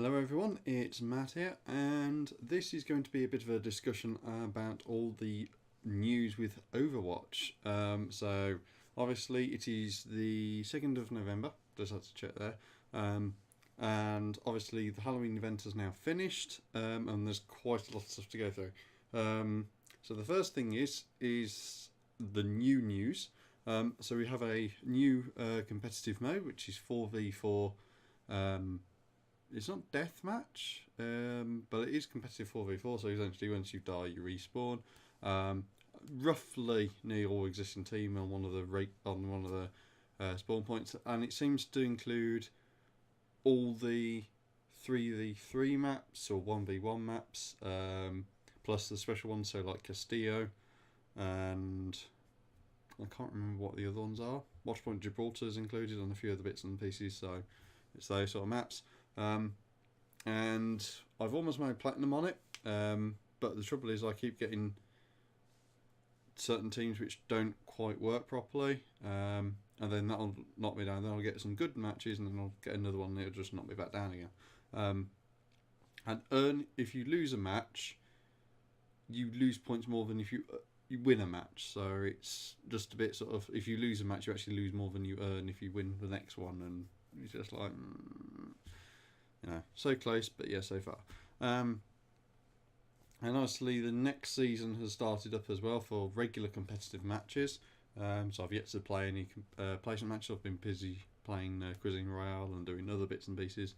Hello everyone, it's Matt here, and this is going to be a bit of a discussion about all the news with Overwatch. So obviously it is the 2nd of November, just had to check there, and obviously the Halloween event is now finished, and there's quite a lot of stuff to go through. So the first thing is the new news. So we have a new competitive mode, which is 4v4. It's not deathmatch, but it is competitive 4v4. So essentially, once you die, you respawn. Roughly near all existing team on one of the spawn points, and it seems to include all the 3v3 maps or 1v1 maps, plus the special ones, so like Castillo, and I can't remember what the other ones are. Watchpoint Gibraltar is included on a few of the bits and pieces, so it's those sort of maps. And I've almost made platinum on it, but the trouble is I keep getting certain teams which don't quite work properly, and then that'll knock me down. Then I'll get some good matches, and then I'll get another one that'll just knock me back down again. And if you lose a match, you lose points more than if you win a match. So it's just a bit sort of, if you lose a match, you actually lose more than you earn if you win the next one, and it's just like, so close, but yeah, so far. And honestly, the next season has started up as well for regular competitive matches. So I've yet to play any placement matches. I've been busy playing Cuisine Royale and doing other bits and pieces.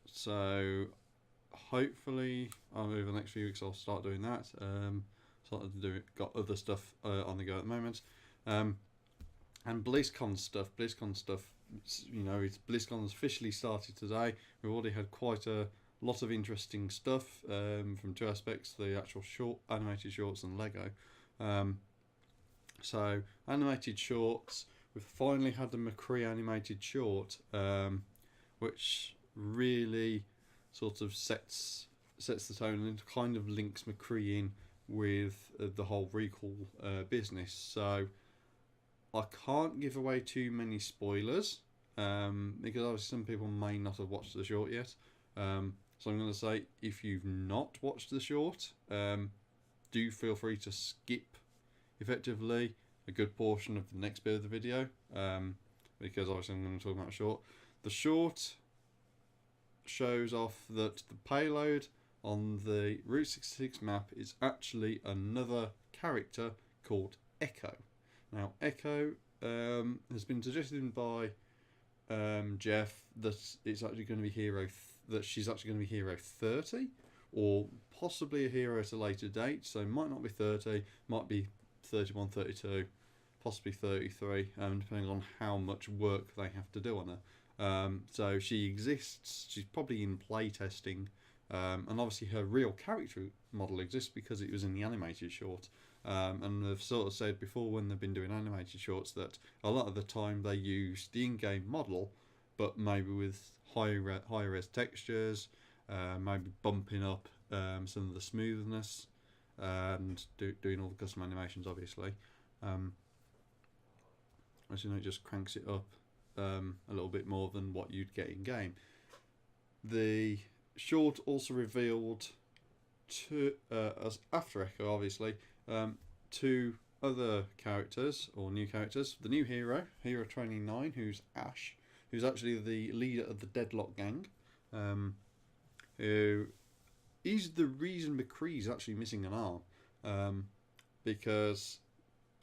So hopefully, over the next few weeks, I'll start doing that. Got other stuff on the go at the moment. And BlizzCon stuff. BlizzCon's officially started today. We've already had quite a lot of interesting stuff from two aspects: the actual animated shorts and Lego. So animated shorts, we've finally had the McCree animated short, which really sort of sets the tone and kind of links McCree in with the whole recall business. So I can't give away too many spoilers, because obviously some people may not have watched the short yet. So I'm going to say, if you've not watched the short, do feel free to skip effectively a good portion of the next bit of the video, because obviously I'm going to talk about short. The short shows off that the payload on the Route 66 map is actually another character called Echo. Now, Echo has been suggested by Jeff that it's actually going to be she's actually going to be Hero 30, or possibly a hero at a later date. So it might not be 30, might be 31, 32, possibly 33, depending on how much work they have to do on her. So she exists. She's probably in playtesting, and obviously her real character model exists because it was in the animated short. And they've sort of said before, when they've been doing animated shorts, that a lot of the time they use the in-game model, but maybe with higher res textures, maybe bumping up some of the smoothness, and doing all the custom animations, obviously. As you know, it just cranks it up a little bit more than what you'd get in game. The short also revealed as after Echo, obviously, two other characters, or new characters. The new hero 29, who's Ash, who's actually the leader of the Deadlock gang, who is the reason McCree's actually missing an arm, because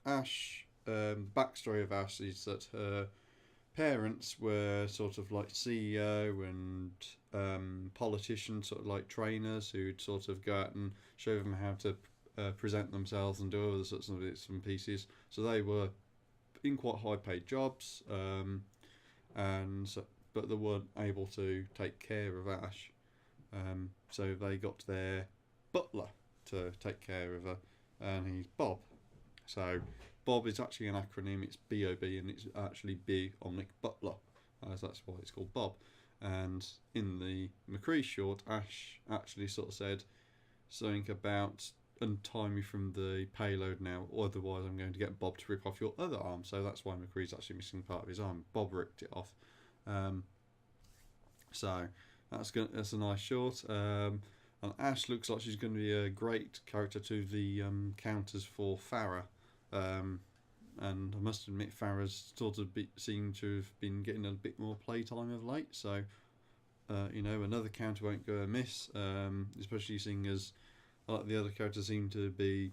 Ash, the backstory of Ash is that her parents were sort of like CEO and politicians, sort of like trainers who'd sort of go out and show them how to present themselves and do other sorts of bits and pieces. So they were in quite high paid jobs, but they weren't able to take care of Ash. So they got their butler to take care of her, and he's Bob. So Bob is actually an acronym. It's BOB, and it's actually Big Omnic Butler, so that's why it's called Bob. And in the McCree short, Ash actually sort of said something about, untie me from the payload now, otherwise I'm going to get Bob to rip off your other arm. So that's why McCree's actually missing part of his arm. Bob ripped it off. So that's a nice short. And Ash looks like she's going to be a great character to the counters for Farah. And I must admit, Farah's sort of seemed to have been getting a bit more playtime of late. So, another counter won't go amiss, especially seeing as the other characters seem to be,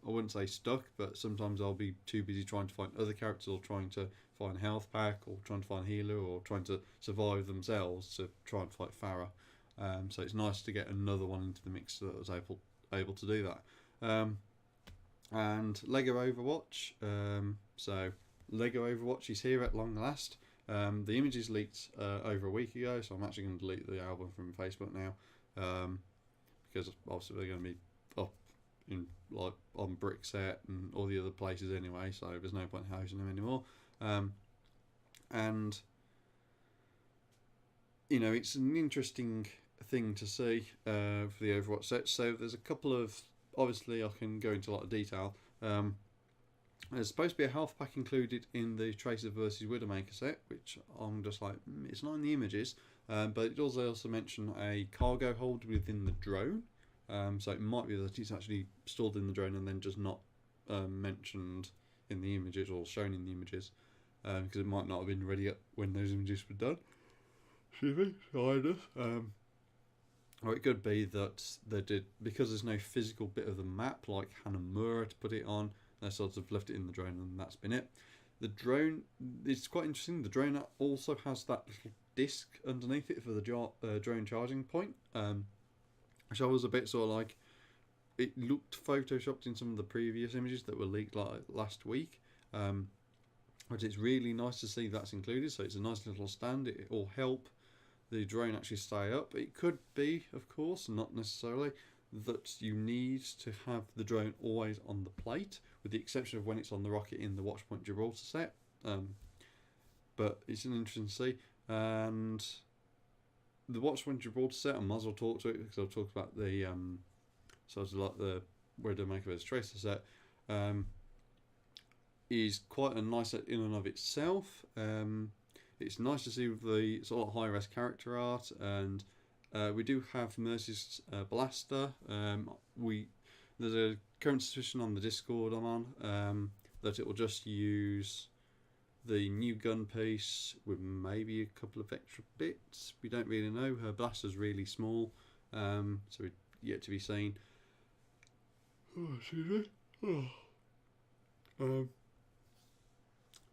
I wouldn't say stuck, but sometimes I'll be too busy trying to find other characters or trying to find a health pack or trying to find a healer or trying to survive themselves to try and fight Farah. So it's nice to get another one into the mix that was able to do that. And Lego Overwatch. So Lego Overwatch is here at long last. The images leaked over a week ago, so I'm actually going to delete the album from Facebook now, because obviously they're going to be up in on Brickset and all the other places anyway. So there's no point housing them anymore. And it's an interesting thing to see for the Overwatch set. So there's a couple of, obviously I can go into a lot of detail. There's supposed to be a health pack included in the Tracer vs Widowmaker set, which I'm just like, it's not in the images, but it does also mention a cargo hold within the drone. So it might be that it's actually stored in the drone and then just not mentioned in the images or shown in the images, because it might not have been ready when those images were done. Excuse me, or it could be that they did, because there's no physical bit of the map like Hanamura to put it on, they sort of left it in the drone and that's been it. The drone, it's quite interesting, the drone also has that little disc underneath it for the drone charging point, which I was a bit sort of like, it looked photoshopped in some of the previous images that were leaked like last week, but it's really nice to see that's included. So it's a nice little stand. It will help the drone actually stay up. It could be, of course, not necessarily, that you need to have the drone always on the plate, with the exception of when it's on the rocket in the Watchpoint Gibraltar set. But it's an interesting to see. And the Watchpoint Gibraltar set, I might as well talk to it because I've talked about the sort of like the Widowmaker vs Tracer set. Is quite a nice set in and of itself. It's nice to see the sort of high-res character art, and we do have Mercy's blaster. There's a current suspicion on the Discord I'm on that it will just use the new gun piece with maybe a couple of extra bits. We don't really know. Her blaster's really small, so it's yet to be seen. Oh, excuse me.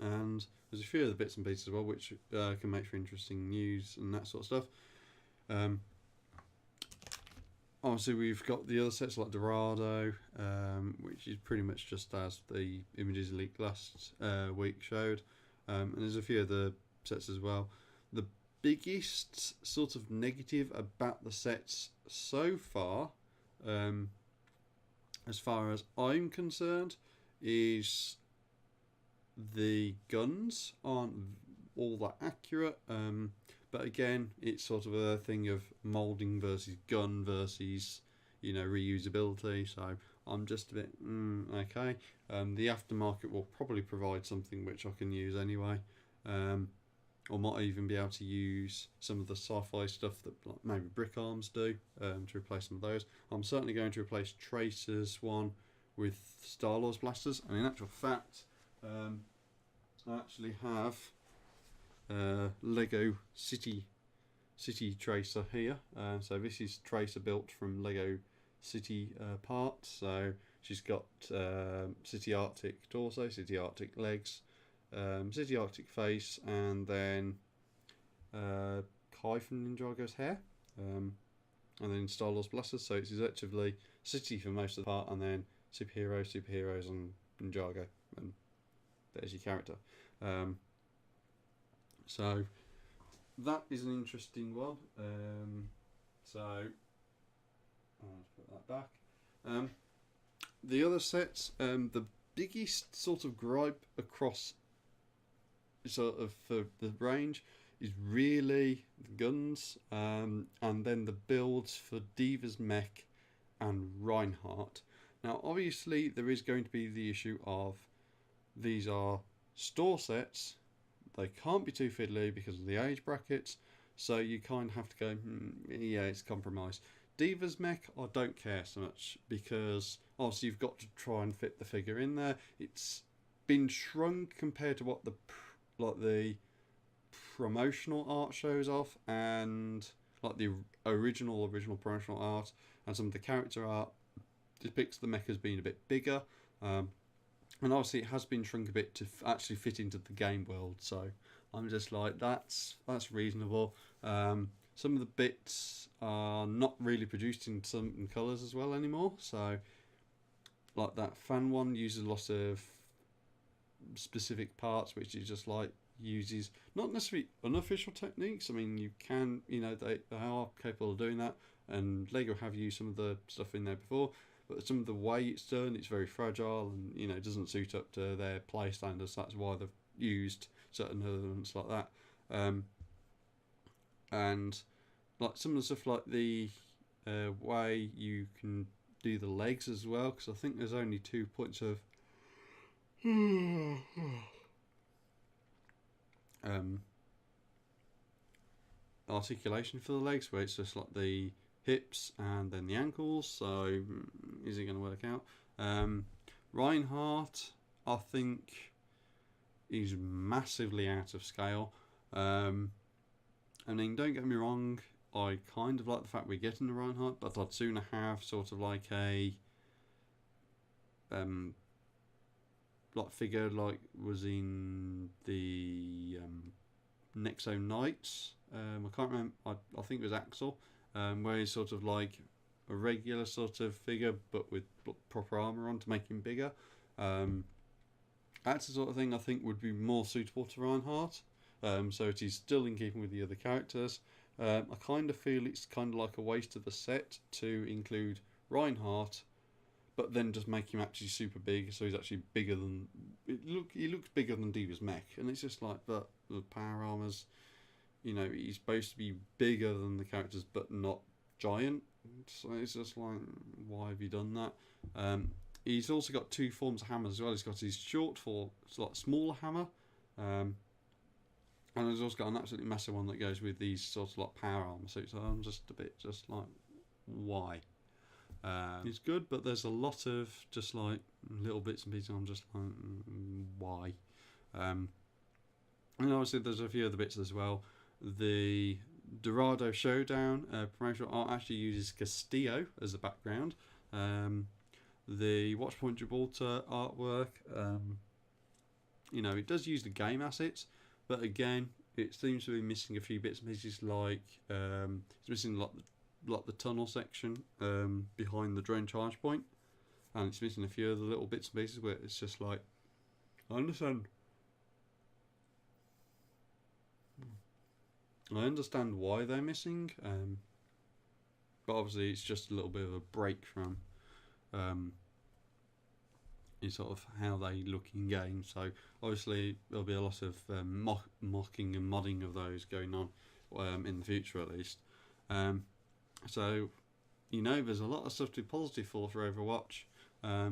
And there's a few other bits and pieces as well, which can make for interesting news and that sort of stuff. Obviously, we've got the other sets like Dorado, which is pretty much just as the images leaked last week showed. And there's a few other sets as well. The biggest sort of negative about the sets so far, as far as I'm concerned, is the guns aren't all that accurate, but again, it's sort of a thing of moulding versus gun versus reusability. So I'm just a bit okay. The aftermarket will probably provide something which I can use anyway, or might even be able to use some of the sci-fi stuff that like maybe Brick Arms do to replace some of those. I'm certainly going to replace Tracer's one with Star-Lord's blasters, and in actual fact, I actually have Lego City Tracer here. So this is Tracer built from Lego City parts. So she's got City Arctic torso, City Arctic legs, City Arctic face, and then Kai from Ninjago's hair, and then Star-Lord's blasters. So it's effectively City for most of the part, and then superheroes, and Ninjago, and there's your character. So that is an interesting one. So I'll put that back. The other sets, the biggest sort of gripe across sort of for the range is really the guns, and then the builds for Diva's mech and Reinhardt. Now obviously there is going to be the issue of these are store sets, they can't be too fiddly because of the age brackets, So you kind of have to go, yeah, it's compromise. Diva's mech, I don't care so much because obviously you've got to try and fit the figure in there. It's been shrunk compared to what the promotional art shows off, and like the original promotional art, and some of the character art depicts the mech as being a bit bigger. And obviously it has been shrunk a bit to actually fit into the game world. So I'm just like, that's reasonable. Some of the bits are not really produced in some colours as well anymore. So like that fan one uses a lot of specific parts, which is just like uses not necessarily unofficial techniques. I mean, you can, they are capable of doing that, and Lego have used some of the stuff in there before. But some of the way it's done, it's very fragile, and it doesn't suit up to their play standards. That's why they've used certain elements like that. And like some of the stuff, like the way you can do the legs as well, because I think there's only 2 points of articulation for the legs, where it's just like the hips and then the ankles. So is it going to work out? Reinhardt, I think, is massively out of scale. I mean, don't get me wrong, I kind of like the fact we're getting the Reinhardt, but I'd sooner have sort of like a like figure like was in the Nexo Knights. I can't remember. I think it was Axel, where he's sort of like a regular sort of figure, but with proper armor on to make him bigger. That's the sort of thing I think would be more suitable to Reinhardt. So it is still in keeping with the other characters. I kind of feel it's kind of like a waste of a set to include Reinhardt, but then just make him actually super big, so he's actually bigger than he looks bigger than Diva's mech, and it's just like, but the power armors, he's supposed to be bigger than the characters, but not giant. So it's just like, why have you done that? He's also got 2 forms of hammers as well. He's got his short for like smaller hammer, and he's also got an absolutely massive one that goes with these sort of like power armor suits. So I'm just a bit just like, why? It's good, but there's a lot of just like little bits and pieces. I'm just like, why? And obviously there's a few other bits as well. The Dorado Showdown promotional art actually uses Castillo as a background. The Watchpoint Gibraltar artwork, it does use the game assets, but again, it seems to be missing a few bits and pieces. Like it's missing like the tunnel section behind the drone charge point, and it's missing a few other little bits and pieces where it's just like, I understand why they're missing, but obviously it's just a little bit of a break from sort of how they look in game. So obviously there'll be a lot of mocking and modding of those going on in the future at least. So there's a lot of stuff to be positive for Overwatch. I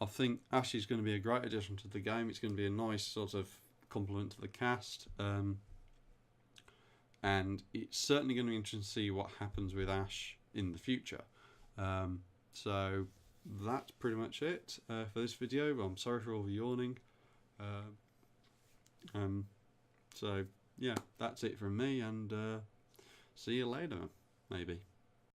think Ashe is going to be a great addition to the game. It's going to be a nice sort of compliment to the cast, and it's certainly going to be interesting to see what happens with Ashe in the future. So that's pretty much it for this video. I'm sorry for all the yawning. So yeah, that's it from me, and see you later, maybe.